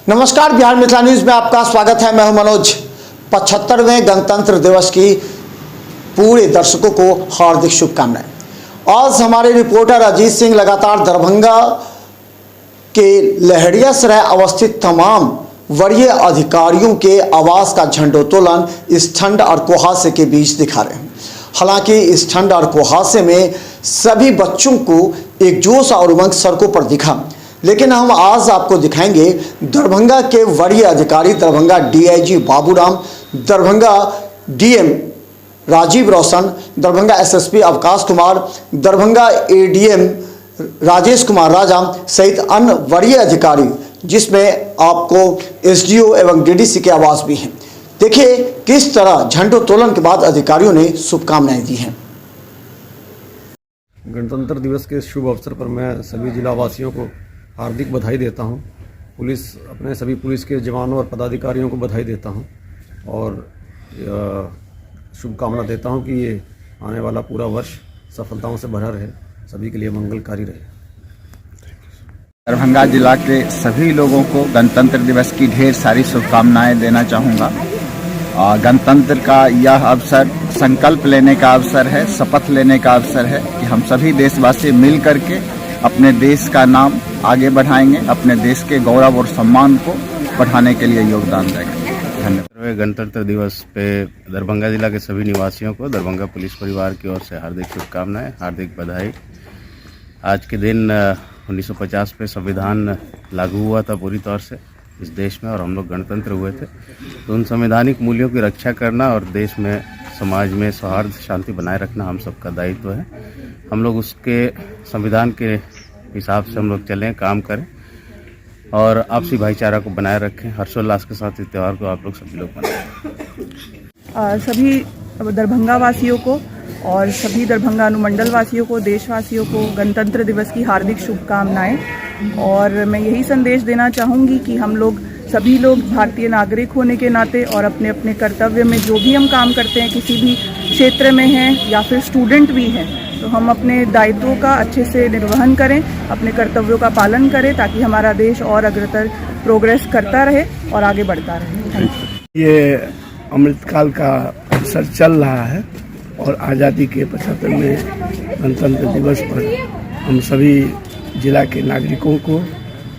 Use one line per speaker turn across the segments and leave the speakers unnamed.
नमस्कार, बिहार मिथिला न्यूज में आपका स्वागत है। मैं हूं मनोज। 75वें गणतंत्र दिवस की पूरे दर्शकों को हार्दिक शुभकामनाएं। आज हमारे रिपोर्टर अजीत सिंह लगातार दरभंगा के लहरियासराय अवस्थित तमाम वरीय अधिकारियों के आवास का झंडोत्तोलन इस ठंड और कुहासे के बीच दिखा रहे हैं। हालांकि इस ठंड और कुहासे में सभी बच्चों को एक जोश और उमंग सड़कों पर दिखा, लेकिन हम आज आपको दिखाएंगे दरभंगा के वरीय अधिकारी, दरभंगा डीआईजी बाबूराम, दरभंगा डीएम राजीव रोशन, दरभंगा एसएसपी अवकाश कुमार, दरभंगा एडीएम राजेश कुमार राजा सहित अन्य वरीय अधिकारी, जिसमें आपको एसडीओ एवं डीडीसी के आवास भी हैं। देखिए किस तरह झंडोत्तोलन के बाद अधिकारियों ने शुभकामनाएं दी हैं।
गणतंत्र दिवस के शुभ अवसर पर मैं सभी जिला वासियों को हार्दिक बधाई देता हूं। अपने सभी पुलिस के जवानों और पदाधिकारियों को बधाई देता हूं और शुभकामना देता हूं कि ये आने वाला पूरा वर्ष सफलताओं से भरा रहे, सभी के लिए मंगलकारी रहे।
दरभंगा जिला के सभी लोगों को गणतंत्र दिवस की ढेर सारी शुभकामनाएं देना चाहूँगा। गणतंत्र का यह अवसर संकल्प लेने का अवसर है, शपथ लेने का अवसर है कि हम सभी देशवासी मिल करके अपने देश का नाम आगे बढ़ाएंगे, अपने देश के गौरव और सम्मान को बढ़ाने के लिए योगदान देंगे। धन्यवाद।
गणतंत्र दिवस पे दरभंगा जिला के सभी निवासियों को दरभंगा पुलिस परिवार की ओर से हार्दिक शुभकामनाएं, हार्दिक बधाई। आज के दिन 1950 पे संविधान लागू हुआ था पूरी तौर से इस देश में और हम लोग गणतंत्र हुए थे, तो उन संवैधानिक मूल्यों की रक्षा करना और देश में समाज में सौहार्द शांति बनाए रखना हम सबका दायित्व है। हम लोग उसके संविधान के हिसाब से हम लोग चलें, काम करें और आपसी भाईचारा को बनाए रखें। हर्षोल्लास के साथ इस त्यौहार को आप लोग सभी लोग मनाएं।
सभी दरभंगा वासियों को और सभी दरभंगा अनुमंडल वासियों को, देशवासियों को गणतंत्र दिवस की हार्दिक शुभकामनाएं। और मैं यही संदेश देना चाहूँगी कि हम लोग सभी लोग भारतीय नागरिक होने के नाते और अपने अपने कर्तव्य में जो भी हम काम करते हैं, किसी भी क्षेत्र में हैं या फिर स्टूडेंट भी हैं, तो हम अपने दायित्वों का अच्छे से निर्वहन करें, अपने कर्तव्यों का पालन करें, ताकि हमारा देश और अग्रतर प्रोग्रेस करता रहे और आगे बढ़ता रहे।
ये अमृतकाल का अवसर चल रहा है और आज़ादी के 75वें गणतंत्र दिवस पर हम सभी जिला के नागरिकों को,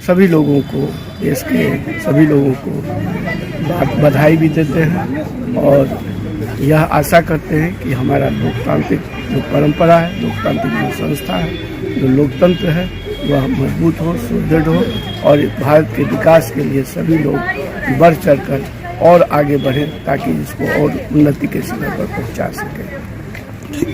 सभी लोगों को, देश के सभी लोगों को बधाई भी देते हैं और यह आशा करते हैं कि हमारा लोकतांत्रिक जो परंपरा है, लोकतांत्रिक जो संस्था है, जो लोकतंत्र है, वह मजबूत हो, सुदृढ़ हो और भारत के विकास के लिए सभी लोग बढ़ चढ़कर और आगे बढ़ें, ताकि इसको और उन्नति के सीमा पर पहुंचा सकें।